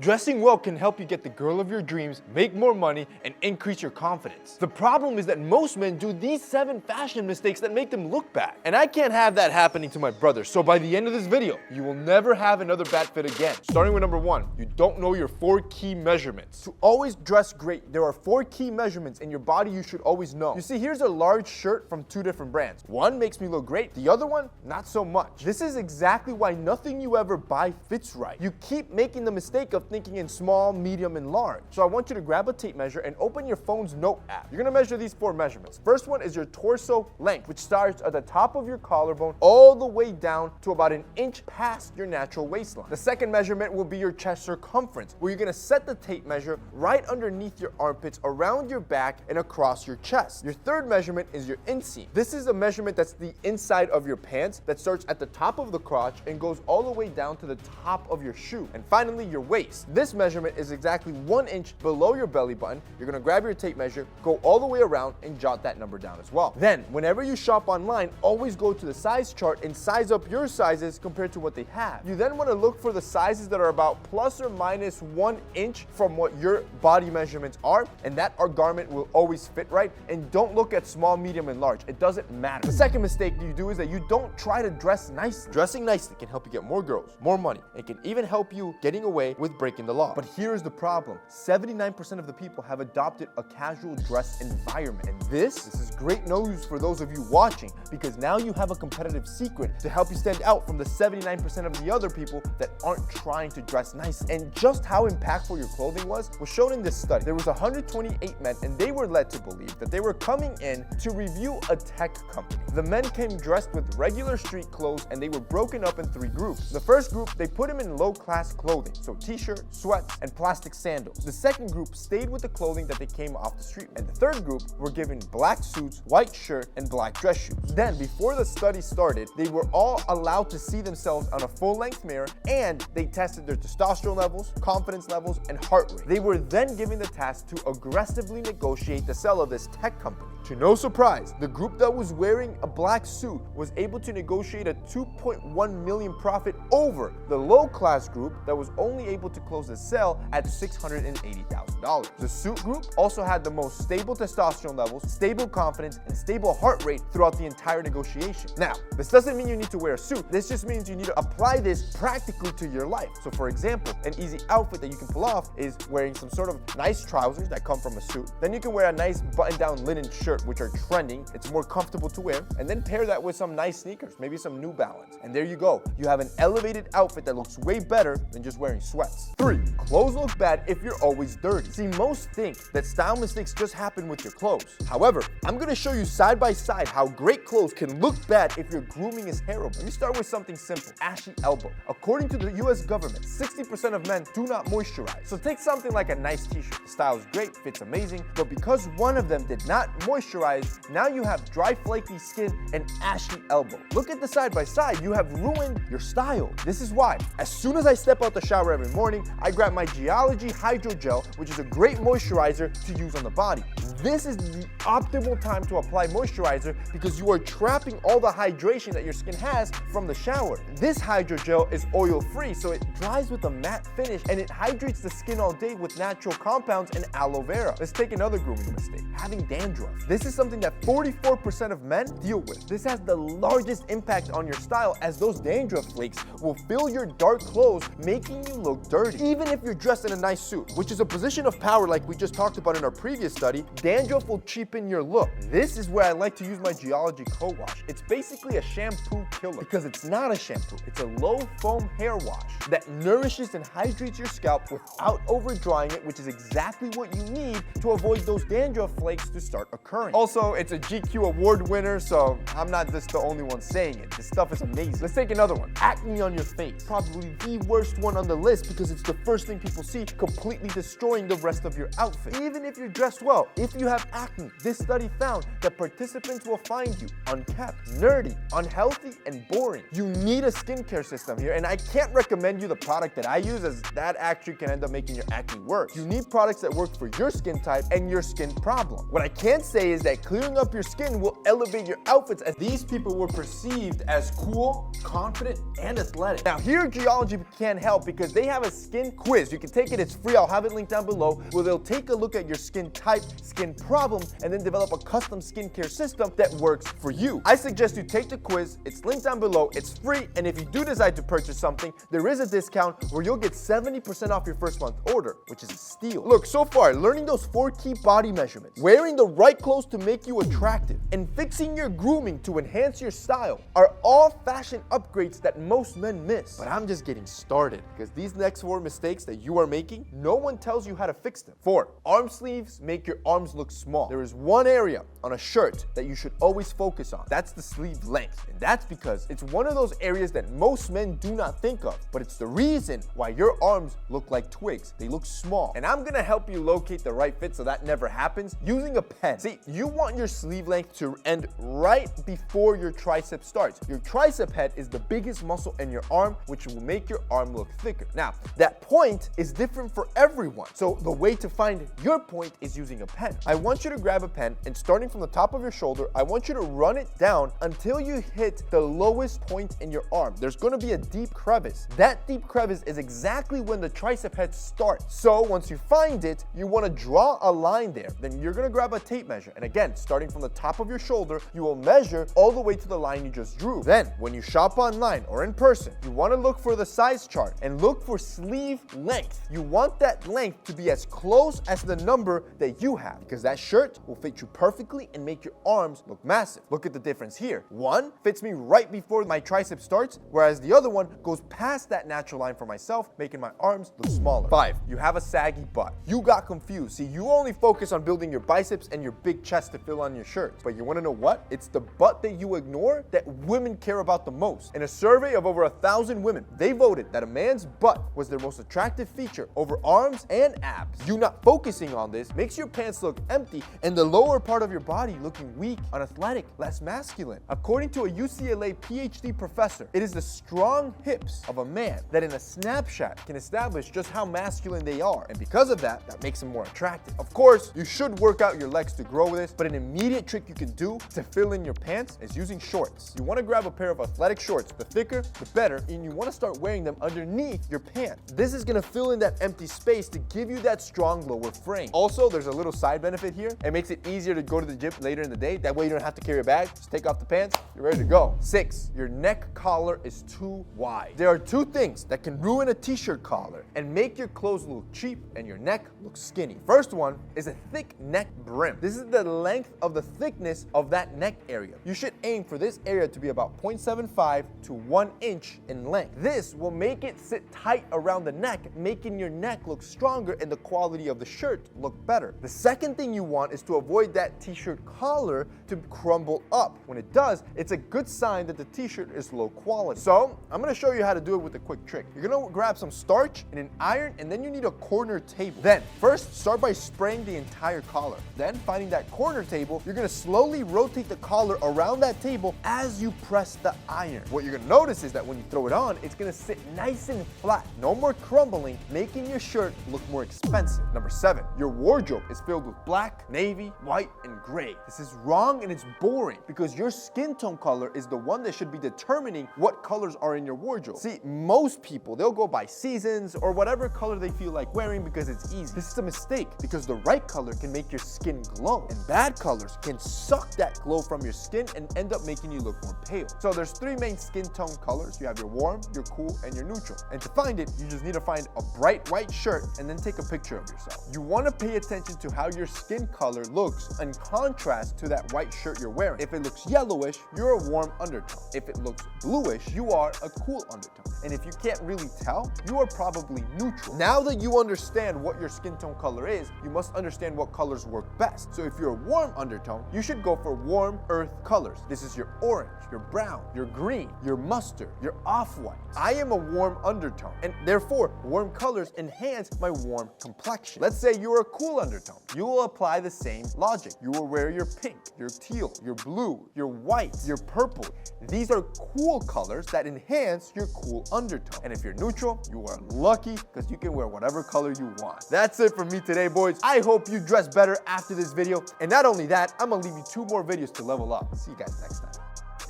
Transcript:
Dressing well can help you get the girl of your dreams, make more money, and increase your confidence. The problem is that most men do these 7 fashion mistakes that make them look bad. And I can't have that happening to my brother, so by the end of this video, you will never have another bad fit again. Starting with number 1, you don't know your 4 key measurements. To always dress great, there are 4 key measurements in your body you should always know. You see, here's a large shirt from 2 different brands. One makes me look great, the other one, not so much. This is exactly why nothing you ever buy fits right. You keep making the mistake of thinking in small, medium, and large. So I want you to grab a tape measure and open your phone's note app. You're gonna measure these 4 measurements. First one is your torso length, which starts at the top of your collarbone all the way down to about an inch past your natural waistline. The second measurement will be your chest circumference, where you're gonna set the tape measure right underneath your armpits, around your back, and across your chest. Your third measurement is your inseam. This is a measurement that's the inside of your pants that starts at the top of the crotch and goes all the way down to the top of your shoe. And finally, your waist. This measurement is exactly 1 inch below your belly button. You're gonna grab your tape measure, go all the way around, and jot that number down as well. Then, whenever you shop online, always go to the size chart and size up your sizes compared to what they have. You then wanna look for the sizes that are about plus or minus 1 inch from what your body measurements are, and that our garment will always fit right. And don't look at small, medium, and large. It doesn't matter. The second mistake you do is that you don't try to dress nicely. Dressing nicely can help you get more girls, more money. It can even help you getting away with breaking the law. But here's the problem. 79% of the people have adopted a casual dress environment. And this is great news for those of you watching, because now you have a competitive secret to help you stand out from the 79% of the other people that aren't trying to dress nice. And just how impactful your clothing was shown in this study. There was 128 men, and they were led to believe that they were coming in to review a tech company. The men came dressed with regular street clothes, and they were broken up in 3 groups. The first group, they put them in low-class clothing, so t-shirt, sweats, and plastic sandals. The second group stayed with the clothing that they came off the street. And the third group were given black suits, white shirt, and black dress shoes. Then, before the study started, they were all allowed to see themselves on a full-length mirror, and they tested their testosterone levels, confidence levels, and heart rate. They were then given the task to aggressively negotiate the sale of this tech company. To no surprise, the group that was wearing a black suit was able to negotiate a 2.1 million profit over the low-class group that was only able to close the sale at $680,000. The suit group also had the most stable testosterone levels, stable confidence, and stable heart rate throughout the entire negotiation. Now, this doesn't mean you need to wear a suit. This just means you need to apply this practically to your life. So for example, an easy outfit that you can pull off is wearing some sort of nice trousers that come from a suit. Then you can wear a nice button-down linen shirt, which are trending. It's more comfortable to wear. And then pair that with some nice sneakers, maybe some New Balance. And there you go. You have an elevated outfit that looks way better than just wearing sweats. 3, clothes look bad if you're always dirty. See, most think that style mistakes just happen with your clothes. However, I'm gonna show you side by side how great clothes can look bad if your grooming is terrible. Let me start with something simple, ashy elbow. According to the US government, 60% of men do not moisturize. So take something like a nice t-shirt. The style is great, fits amazing, but because one of them did not moisturize, now you have dry, flaky skin and ashy elbow. Look at the side by side, you have ruined your style. This is why, as soon as I step out the shower every morning, I grab my Geology Hydro Gel, which is a great moisturizer to use on the body. This is the optimal time to apply moisturizer because you are trapping all the hydration that your skin has from the shower. This Hydro Gel is oil-free, so it dries with a matte finish and it hydrates the skin all day with natural compounds and aloe vera. Let's take another grooming mistake, having dandruff. This is something that 44% of men deal with. This has the largest impact on your style, as those dandruff flakes will fill your dark clothes, making you look dirty. Even if you're dressed in a nice suit, which is a position of power like we just talked about in our previous study, dandruff will cheapen your look. This is where I like to use my Geology Co-Wash. It's basically a shampoo killer because it's not a shampoo. It's a low foam hair wash that nourishes and hydrates your scalp without over drying it, which is exactly what you need to avoid those dandruff flakes to start occurring. Also, it's a GQ award winner, so I'm not just the only one saying it. This stuff is amazing. Let's take another one. Acne on your face. Probably the worst one on the list because it's the first thing people see, completely destroying the rest of your outfit. Even if you're dressed well, if you have acne, this study found that participants will find you unkept, nerdy, unhealthy, and boring. You need a skincare system here, and I can't recommend you the product that I use, as that actually can end up making your acne worse. You need products that work for your skin type and your skin problem. What I can say say is that clearing up your skin will elevate your outfits, as these people were perceived as cool, confident, and athletic. Now here Geology can help because they have a skin quiz. You can take it, it's free, I'll have it linked down below, where they'll take a look at your skin type, skin problems, and then develop a custom skincare system that works for you. I suggest you take the quiz, it's linked down below, it's free, and if you do decide to purchase something, there is a discount where you'll get 70% off your first month order, which is a steal. Look, so far, learning those 4 key body measurements, wearing the right clothes to make you attractive, and fixing your grooming to enhance your style are all fashion upgrades that most men miss. But I'm just getting started, because these next 4 mistakes that you are making, no one tells you how to fix them. 4, arm sleeves make your arms look small. There is one area on a shirt that you should always focus on. That's the sleeve length. And that's because it's one of those areas that most men do not think of, but it's the reason why your arms look like twigs. They look small. And I'm gonna help you locate the right fit so that never happens using a pen. See, you want your sleeve length to end right before your tricep starts. Your tricep head is the biggest muscle in your arm, which will make your arm look thicker. Now, that point is different for everyone. So the way to find your point is using a pen. I want you to grab a pen, and starting from the top of your shoulder, I want you to run it down until you hit the lowest point in your arm. There's gonna be a deep crevice. That deep crevice is exactly when the tricep head starts. So once you find it, you wanna draw a line there. Then you're gonna grab a tape measure. And again, starting from the top of your shoulder, you will measure all the way to the line you just drew. Then, when you shop online or in person, you wanna look for the size chart and look for sleeve length. You want that length to be as close as the number that you have, because that shirt will fit you perfectly and make your arms look massive. Look at the difference here. One fits me right before my tricep starts, whereas the other one goes past that natural line for myself, making my arms look smaller. 5, you have a saggy butt. You got confused. See, you only focus on building your biceps and your big chest to fill on your shirt. But you wanna know what? It's the butt that you ignore that women care about the most. In a survey of over 1,000 women, they voted that a man's butt was their most attractive feature over arms and abs. You not focusing on this makes your pants look empty and the lower part of your body looking weak, unathletic, less masculine. According to a UCLA PhD professor, it is the strong hips of a man that in a snapshot can establish just how masculine they are. And because of that, that makes them more attractive. Of course, you should work out your legs to grow this, but an immediate trick you can do to fill in your pants is using shorts. You wanna grab a pair of athletic shorts, the thicker, the better, and you wanna start wearing them underneath your pants. This is gonna fill in that empty space to give you that strong lower frame. Also, there's a little side benefit here. It makes it easier to go to the gym later in the day. That way you don't have to carry a bag. Just take off the pants, you're ready to go. 6, your neck collar is too wide. There are 2 things that can ruin a t-shirt collar and make your clothes look cheap and your neck look skinny. First one is a thick neck brim. This is the length of the thickness of that neck area. You should aim for this area to be about 0.75 to 1 inch in length. This will make it sit tight around the neck, making your neck look stronger and the quality of the shirt look better. The second thing you want is to avoid that t-shirt collar to crumble up. When it does, it's a good sign that the t-shirt is low quality. So I'm gonna show you how to do it with a quick trick. You're gonna grab some starch and an iron, and then you need a corner table. Then first start by spraying the entire collar. Then finding that corner table, you're gonna slowly rotate the collar around that table as you press the iron. What you're gonna notice is that when you throw it on, it's gonna sit nice and flat. No more crumbling, making your shirt look more expensive. Number 7, your wardrobe is filled with black, navy, white, and gray. This is wrong and it's boring because your skin tone color is the one that should be determining what colors are in your wardrobe. See, most people, they'll go by seasons or whatever color they feel like wearing because it's easy. This is a mistake because the right color can make your skin glow, and bad colors can suck that glow from your skin and end up making you look more pale. So there's 3 main skin tone colors. You have your warm, your cool, and your neutral. And to find it, you just need to find a bright white shirt and then take a picture of yourself. You want to pay attention to how your skin color looks in contrast to that white shirt you're wearing. If it looks yellowish, you're a warm undertone. If it looks bluish, you are a cool undertone. And if you can't really tell, you are probably neutral. Now that you understand what your skin tone color is, you must understand what colors work best. So if you're a warm undertone, you should go for warm earth colors. This is your orange, your brown, your green, your mustard, your off-white. I am a warm undertone, and therefore warm colors enhance my warm complexion. Let's say you're a cool undertone. You will apply the same logic. You will wear your pink, your teal, your blue, your white, your purple. These are cool colors that enhance your cool undertone. And if you're neutral, you are lucky because you can wear whatever color you want. That's it for me today, boys. I hope you dress better after this video. And not only that, I'm gonna leave you 2 more videos to level up. See you guys next time.